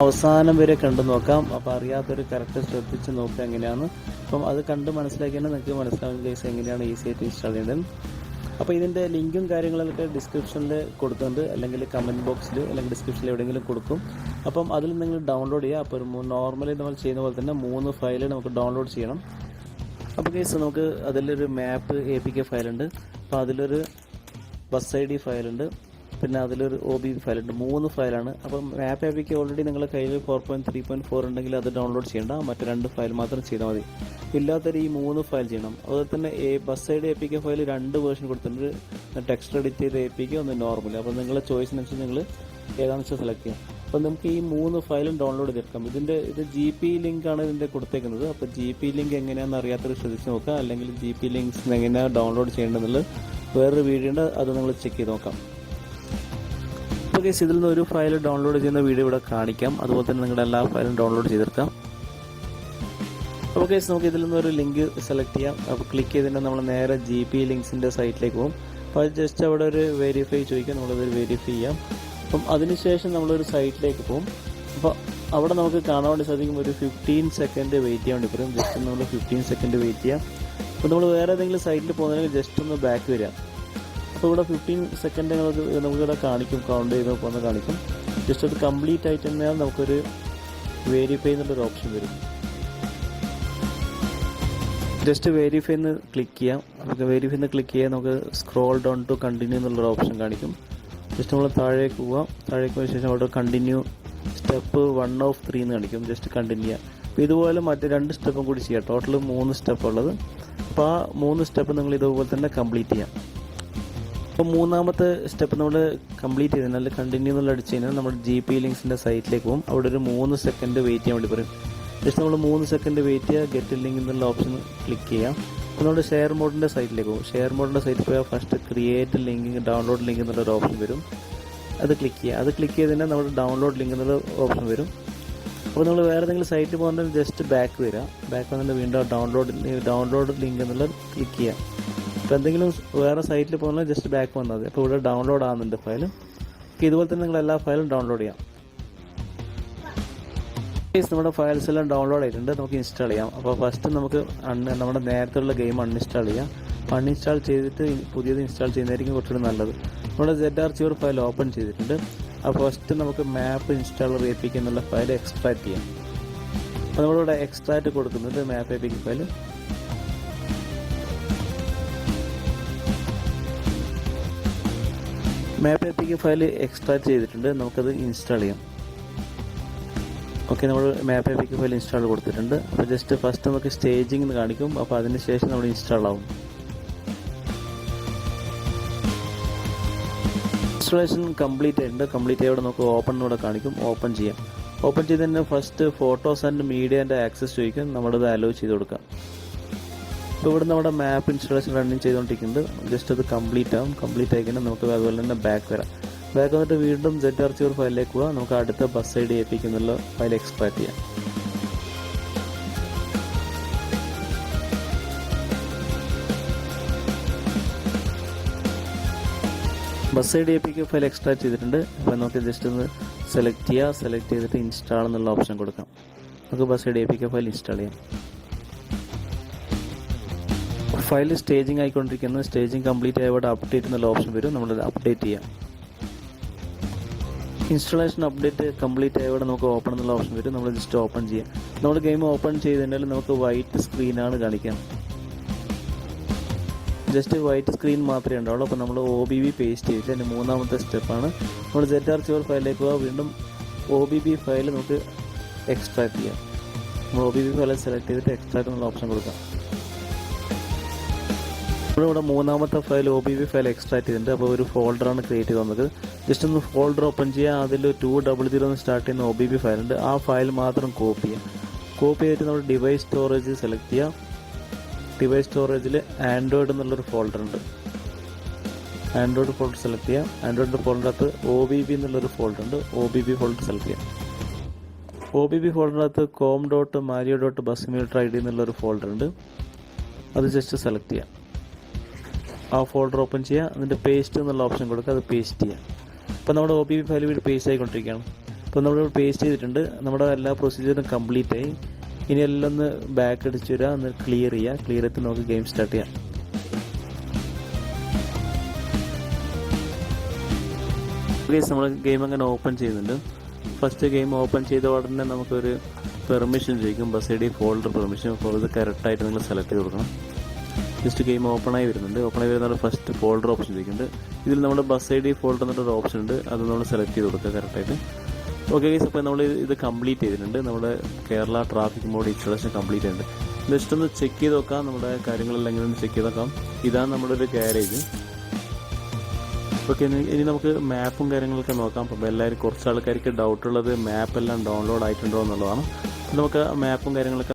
അവസാനം വരെ കണ്ടു നോക്കാം. അപ്പോൾ അറിയാത്തൊരു കറക്റ്റ് ശ്രദ്ധിച്ച് നോക്കുക എങ്ങനെയാണ്. അപ്പം അത് കണ്ട് മനസ്സിലാക്കിയാൽ നിങ്ങൾക്ക് മനസ്സിലാവും ഗൈസ് എങ്ങനെയാണ് ഈസി ആയിട്ട് ഇൻസ്റ്റാൾ ചെയ്യുന്നത്. അപ്പോൾ ഇതിൻ്റെ ലിങ്കും കാര്യങ്ങളൊക്കെ ഡിസ്ക്രിപ്ഷനിൽ കൊടുക്കുന്നുണ്ട്, അല്ലെങ്കിൽ കമൻറ്റ് ബോക്സിൽ അല്ലെങ്കിൽ ഡിസ്ക്രിപ്ഷനിൽ എവിടെയെങ്കിലും കൊടുക്കും. അപ്പം അതിൽ നിങ്ങൾ ഡൗൺലോഡ് ചെയ്യുക. അപ്പോൾ നോർമലി നമ്മൾ ചെയ്യുന്ന പോലെ തന്നെ 3 ഫയൽ നമുക്ക് ഡൗൺലോഡ് ചെയ്യണം. അപ്പോൾ ഗൈസ് നമുക്ക് അതിലൊരു മാപ്പ് APK ഫയലുണ്ട്, അപ്പോൾ അതിലൊരു ബസ് ID ഫയലുണ്ട്, പിന്നെ അതിലൊരു OBB ഫയലുണ്ട്. 3 ഫയലാണ്. അപ്പം മാപ്പ് APK ഓൾറെഡി നിങ്ങളുടെ കയ്യിൽ 4.3.4 ഉണ്ടെങ്കിൽ അത് ഡൗൺലോഡ് ചെയ്യേണ്ട, മറ്റു 2 ഫയൽ മാത്രം ചെയ്താൽ മതി. ഇല്ലാത്തൊരു ഈ 3 ഫയൽ ചെയ്യണം. അതുപോലെ തന്നെ bus ID APK file 2 version കൊടുത്തിട്ടുണ്ട്, ടെക്സ്റ്റ് എഡിറ്റ് ചെയ്ത APK, ഒന്ന് നോർമൽ. അപ്പോൾ നിങ്ങളുടെ ചോയ്സിനനുസരിച്ച് നിങ്ങൾ ഏതാണെന്ന് വെച്ചാൽ സെലക്ട് ചെയ്യാം. അപ്പോൾ നമുക്ക് ഈ 3 ഫയലും ഡൗൺലോഡ് ചെയ്തെടുക്കാം. ഇത് GP ലിങ്കാണ് ഇതിൻ്റെ കൊടുത്തേക്കുന്നത്. അപ്പോൾ GP ലിങ്ക് എങ്ങനെയാണെന്ന് അറിയാത്തൊരു ശ്രദ്ധിച്ച് നോക്കുക, അല്ലെങ്കിൽ GP ലിങ്ക്സ് എങ്ങനെയാണ് ഡൗൺലോഡ് ചെയ്യേണ്ടതെന്നുള്ളത് വേറൊരു വീഡിയോ ഉണ്ട്, അത് നിങ്ങൾ ചെക്ക് ചെയ്ത് നോക്കാം. അപ്പോൾ ഗൈസ് ഇതിൽ നിന്ന് ഒരു ഫയൽ ഡൗൺലോഡ് ചെയ്യുന്ന വീഡിയോ ഇവിടെ കാണിക്കാം. അതുപോലെ തന്നെ നിങ്ങളുടെ എല്ലാ ഫയലും ഡൗൺലോഡ് ചെയ്തെടുക്കാം. അപ്പോൾ ഗൈസ് നമുക്ക് ഇതിൽ നിന്നൊരു ലിങ്ക് സെലക്ട് ചെയ്യാം. അപ്പോൾ ക്ലിക്ക് ചെയ്തിട്ട് നമ്മൾ നേരെ GP ലിങ്ക്സിൻ്റെ സൈറ്റിലേക്ക് പോകും. അപ്പോൾ അത് ജസ്റ്റ് അവിടെ ഒരു വെരിഫൈ ചോദിക്കാം, നമ്മളത് വെരിഫൈ ചെയ്യാം. അപ്പം അതിനുശേഷം നമ്മളൊരു സൈറ്റിലേക്ക് പോകും. അപ്പോൾ അവിടെ നമുക്ക് കാണാൻ വേണ്ടി സാധിക്കും ഒരു 15 സെക്കൻഡ് വെയിറ്റ് ചെയ്യാൻ വേണ്ടി പറയും. ജസ്റ്റ് നമ്മൾ 15 സെക്കൻഡ് വെയിറ്റ് ചെയ്യാം. അപ്പോൾ നമ്മൾ വേറെ ഏതെങ്കിലും സൈറ്റിൽ പോകുന്നതിന് ജസ്റ്റ് ഒന്ന് ബാക്ക് വരാം. അപ്പോൾ ഇവിടെ 15 സെക്കൻഡ് നമുക്കിവിടെ കാണിക്കും, കൗണ്ട് ചെയ്ത് പോകുന്ന കാണിക്കും. ജസ്റ്റ് അത് കംപ്ലീറ്റ് ആയിട്ട് തന്നെയാണ് നമുക്കൊരു വെരിഫൈ എന്നുള്ളൊരു ഓപ്ഷൻ വരും. ജസ്റ്റ് വെരിഫൈ എന്ന് ക്ലിക്ക് ചെയ്യാം. നമുക്ക് വെരിഫൈ എന്ന് ക്ലിക്ക് ചെയ്യാൻ നമുക്ക് സ്ക്രോൾ ഡൗൺ ടു കണ്ടിന്യൂ എന്നുള്ളൊരു ഓപ്ഷൻ കാണിക്കും. ജസ്റ്റ് നമ്മൾ താഴേക്ക് പോവാം. താഴേക്ക് പോയ ശേഷം അവിടെ കണ്ടിന്യൂ സ്റ്റെപ്പ് 1 of 3 എന്ന് കാണിക്കും. ജസ്റ്റ് കണ്ടിന്യൂ ചെയ്യാം. അപ്പോൾ ഇതുപോലെ മറ്റ് 2 സ്റ്റെപ്പും കൂടി ചെയ്യാം. ടോട്ടൽ 3 സ്റ്റെപ്പ് ഉള്ളത്. അപ്പോൾ ആ 3 സ്റ്റെപ്പ് നിങ്ങൾ ഇതുപോലെ തന്നെ കംപ്ലീറ്റ് ചെയ്യാം. അപ്പോൾ 3ാമത്തെ സ്റ്റെപ്പ് നമ്മൾ കംപ്ലീറ്റ് ചെയ്തതിനാൽ കണ്ടിന്യൂ എന്നുള്ള അടിച്ച് കഴിഞ്ഞാൽ നമ്മൾ GP ലിങ്ക്സിൻ്റെ സൈറ്റിലേക്ക് പോകും. അവിടെ ഒരു 3 സെക്കൻഡ് വെയിറ്റ് ചെയ്യാൻ വേണ്ടി പറയും. ജസ്റ്റ് നമ്മൾ 3 സെക്കൻഡ് വെയിറ്റ് ചെയ്യുക, ഗെറ്റ് ലിങ്ക് എന്നുള്ള ഓപ്ഷൻ ക്ലിക്ക് ചെയ്യാം. അപ്പോൾ നമ്മുടെ ഷെയർ മോഡിൻ്റെ സൈറ്റിലേക്ക് പോകും. ഷെയർ മോഡിൻ്റെ സൈറ്റിൽ പോയാൽ first create link, download link എന്നുള്ളൊരു ഓപ്ഷൻ വരും. അത് ക്ലിക്ക് ചെയ്യുക. അത് ക്ലിക്ക് ചെയ്ത് കഴിഞ്ഞാൽ നമ്മുടെ ഡൗൺലോഡ് ലിങ്ക് എന്നുള്ള ഓപ്ഷൻ വരും. അപ്പോൾ നമ്മൾ വേറെ ഏതെങ്കിലും സൈറ്റിൽ പോകുന്നത് ജസ്റ്റ് ബാക്ക് വരിക. ബാക്ക് വന്നിട്ട് വീണ്ടും ഡൗൺലോഡ് ലിങ്ക് എന്നുള്ളത് ക്ലിക്ക് ചെയ്യാം. അപ്പോൾ എന്തെങ്കിലും വേറെ സൈറ്റിൽ പോകുന്നത് ജസ്റ്റ് ബാക്ക് വന്നാൽ മതി. അപ്പോൾ ഇവിടെ ഡൗൺലോഡ് ആകുന്നുണ്ട് ഫയൽ. ഇതുപോലെ തന്നെ നിങ്ങൾ എല്ലാ ഫയലും ഡൗൺലോഡ് ചെയ്യാം. നമ്മുടെ ഫയൽസ് എല്ലാം ഡൗൺലോഡ് ആയിട്ടുണ്ട്, നമുക്ക് ഇൻസ്റ്റാൾ ചെയ്യാം. അപ്പോൾ ഫസ്റ്റ് നമുക്ക് നമ്മുടെ നേരത്തെയുള്ള ഗെയിം അൺഇൻസ്റ്റാൾ ചെയ്യാം. അൺഇൻസ്റ്റാൾ ചെയ്തിട്ട് പുതിയത് ഇൻസ്റ്റാൾ ചെയ്യുന്നതായിരിക്കും കുറച്ചുകൂടി നല്ലത്. നമ്മുടെ ZRCure ഫയൽ ഓപ്പൺ ചെയ്തിട്ടുണ്ട്. അപ്പോൾ ഫസ്റ്റ് നമുക്ക് മാപ്പ് ഇൻസ്റ്റാളർ APK എന്നുള്ള ഫയൽ എക്സ്ട്രാക്ട് ചെയ്യാം. അപ്പോൾ നമ്മളിവിടെ എക്സ്ട്രാക്ട് കൊടുക്കുന്നുണ്ട് മാപ്പ് APK ഫയൽ. മാപ്പ് APK ഫയൽ എക്സ്ട്രാക്ട് ചെയ്തിട്ടുണ്ട്, നമുക്കത് ഇൻസ്റ്റാൾ ചെയ്യാം. ഓക്കെ, നമ്മൾ മാപ്പ് APK ഫയൽ ഇൻസ്റ്റാൾ കൊടുത്തിട്ടുണ്ട്. അപ്പോൾ ജസ്റ്റ് ഫസ്റ്റ് നമുക്ക് സ്റ്റേജിങ് എന്ന് കാണിക്കും. അപ്പോൾ അതിന് ശേഷം നമ്മൾ ഇൻസ്റ്റാൾ ആവും. ഇൻസ്റ്റാളേഷൻ കംപ്ലീറ്റ് ആയിട്ടുണ്ട്. കംപ്ലീറ്റ് ആയവിടെ നമുക്ക് ഓപ്പൺ ഇവിടെ കാണിക്കും. ഓപ്പൺ ചെയ്യാം. ഓപ്പൺ ചെയ്ത് തന്നെ ഫസ്റ്റ് ഫോട്ടോസ് ആൻഡ് മീഡിയൻ്റെ ആക്സസ് ചോദിക്കും. നമ്മളത് അലോ ചെയ്ത് കൊടുക്കാം. അപ്പോൾ ഇവിടെ നമ്മുടെ മാപ്പ് ഇൻസ്റ്റാളേഷൻ റണ്ണിങ് ചെയ്തുകൊണ്ടിരിക്കുന്നുണ്ട്. ജസ്റ്റ് അത് കംപ്ലീറ്റ് ആവും. കംപ്ലീറ്റ് ആയി കഴിഞ്ഞാൽ നമുക്ക് അതുപോലെ തന്നെ ബാക്ക് വരാം. ബാക്ക് വന്നിട്ട് വീണ്ടും ZRCure ഫയലിലേക്ക് പോകാം. നമുക്ക് അടുത്ത ബസ് ID APK എന്നുള്ള ഫയൽ എക്സ്ട്രാക്ട് ചെയ്യാം. Bus ID APK file extract ചെയ്തിട്ടുണ്ട്. അപ്പോൾ നമുക്ക് ജസ്റ്റ് ഒന്ന് സെലക്ട് ചെയ്യുക. സെലക്ട് ചെയ്തിട്ട് ഇൻസ്റ്റാൾ എന്നുള്ള ഓപ്ഷൻ കൊടുക്കാം. നമുക്ക് bus ID APK file install ചെയ്യാം. ഫയൽ സ്റ്റേജിങ് ആയിക്കൊണ്ടിരിക്കുന്നത്. സ്റ്റേജിങ് കംപ്ലീറ്റ് ആയ ഇവിടെ അപ്ഡേറ്റ് എന്നുള്ള ഓപ്ഷൻ വരും. നമ്മളത് അപ്ഡേറ്റ് ചെയ്യാം. ഇൻസ്റ്റാളേഷൻ അപ്ഡേറ്റ് കംപ്ലീറ്റ് ആയവിടെ നമുക്ക് ഓപ്പൺ എന്നുള്ള ഓപ്ഷൻ വരും. നമ്മൾ ജസ്റ്റ് ഓപ്പൺ ചെയ്യാം. നമ്മൾ ഗെയിം ഓപ്പൺ ചെയ്ത് കഴിഞ്ഞാൽ നമുക്ക് വൈറ്റ് സ്ക്രീനാണ് കാണിക്കാം. ജസ്റ്റ് വൈറ്റ് സ്ക്രീൻ മാത്രമേ ഉണ്ടാവുള്ളൂ. അപ്പോൾ നമ്മൾ OBB പേസ്റ്റ് ചെയ്തിട്ട് അതിൻ്റെ 3ാമത്തെ സ്റ്റെപ്പാണ് നമ്മൾ ZRCure ഫയലിലേക്ക് പോകാം. വീണ്ടും OBB ഫയൽ നമുക്ക് എക്സ്ട്രാക്ട് ചെയ്യാം. നമ്മൾ OBB ഫയൽ സെലക്ട് ചെയ്തിട്ട് എക്സ്ട്രാക്ട് എന്നുള്ള ഓപ്ഷൻ കൊടുക്കാം. ഇവിടെ 3ാമത്തെ ഫയൽ OBB ഫയൽ എക്സ്ട്രാക്ട് ചെയ്തിട്ടുണ്ട്. അപ്പോൾ ഒരു ഫോൾഡറാണ് ക്രിയേറ്റ് ചെയ്ത് തന്നത്. ജസ്റ്റ് ഒന്ന് ഫോൾഡർ ഓപ്പൺ ചെയ്യുക. അതിൽ 200 എന്ന് സ്റ്റാർട്ട് ചെയ്യുന്ന OBB ഫയലുണ്ട്. ആ ഫയൽ മാത്രം കോപ്പി ചെയ്യാം. കോപ്പി ചെയ്തിട്ട് നമ്മൾ ഡിവൈസ് സ്റ്റോറേജ് സെലക്ട് ചെയ്യാം. ഡിവൈസ് സ്റ്റോറേജിൽ ആൻഡ്രോയിഡ് എന്നുള്ളൊരു ഫോൾഡർ ഉണ്ട്. ആൻഡ്രോയിഡ് ഫോൾഡർ സെലക്ട് ചെയ്യാം. ആൻഡ്രോയിഡിൻ്റെ ഫോൾഡറിനകത്ത് OBB എന്നുള്ളൊരു ഫോൾഡർ ഉണ്ട്. OBB ഫോൾഡർ സെലക്ട് ചെയ്യാം. OBB ഫോൾഡറിനകത്ത് com.mario.bussimulator.id എന്നുള്ളൊരു ഫോൾഡർ ഉണ്ട്. അത് ജസ്റ്റ് സെലക്ട് ചെയ്യാം. ആ ഫോൾഡർ ഓപ്പൺ ചെയ്യുക. അതിൻ്റെ പേസ്റ്റ് എന്നുള്ള ഓപ്ഷൻ കൊടുക്കുക. അത് പേസ്റ്റ് ചെയ്യുക. അപ്പോൾ നമ്മുടെ OBB ഫയൽ പേസ്റ്റ് ആയിക്കൊണ്ടിരിക്കുകയാണ്. അപ്പോൾ നമ്മൾ പേസ്റ്റ് ചെയ്തിട്ടുണ്ട്. നമ്മുടെ എല്ലാ പ്രൊസീജിയറും കംപ്ലീറ്റ് ആയി. ഇനി എല്ലാം ഒന്ന് ബാക്ക് അടിച്ച് വരിക, ഒന്ന് ക്ലിയർ ചെയ്യുക. ക്ലിയർ ചെയ്തിട്ട് നമുക്ക് ഗെയിം സ്റ്റാർട്ട് ചെയ്യാം. ഗൈസ്, നമ്മൾ ഗെയിം അങ്ങനെ ഓപ്പൺ ചെയ്യുന്നുണ്ട്. ഫസ്റ്റ് ഗെയിം ഓപ്പൺ ചെയ്ത ഉടനെ നമുക്കൊരു പെർമിഷൻ ചോദിക്കും, bus I D folder permission. അപ്പോൾ ഇത് കറക്റ്റായിട്ട് നിങ്ങൾ സെലക്ട് ചെയ്ത് കൊടുക്കണം. ജസ്റ്റ് ഗെയിം ഓപ്പണായി വരുന്നുണ്ട്. ഓപ്പണായി വരുന്ന ഫസ്റ്റ് ഫോൾഡർ ഓപ്ഷൻ ചോദിക്കുന്നുണ്ട്. ഇതിൽ നമ്മുടെ ബസ് ഐ ഡി ഫോൾഡർ എന്നൊരു ഓപ്ഷൻ ഉണ്ട്, അത് നമ്മൾ സെലക്ട് ചെയ്ത് കൊടുക്കുക കറക്റ്റായിട്ട്. ഓക്കെ ഗൈസ്, അപ്പോൾ നമ്മൾ ഇത് കംപ്ലീറ്റ് ചെയ്തിട്ടുണ്ട്. നമ്മുടെ Kerala traffic mod installation complete ആയിട്ടുണ്ട്. ജസ്റ്റ് ഒന്ന് ചെക്ക് ചെയ്ത് നോക്കാം, നമ്മുടെ കാര്യങ്ങളെല്ലാം എങ്ങനെയൊന്ന് ചെക്ക് ചെയ്ത് നോക്കാം. ഇതാണ് നമ്മുടെ ഒരു ഗാരേജ്. ഓക്കെ, ഇനി നമുക്ക് മാപ്പും കാര്യങ്ങളൊക്കെ നോക്കാം. അപ്പം എല്ലാവരും കുറച്ച് ആൾക്കാർക്ക് ഡൗട്ടുള്ളത് മാപ്പ് എല്ലാം ഡൗൺലോഡ് ആയിട്ടുണ്ടോ എന്നുള്ളതാണ്. നമുക്ക് മാപ്പും കാര്യങ്ങളൊക്കെ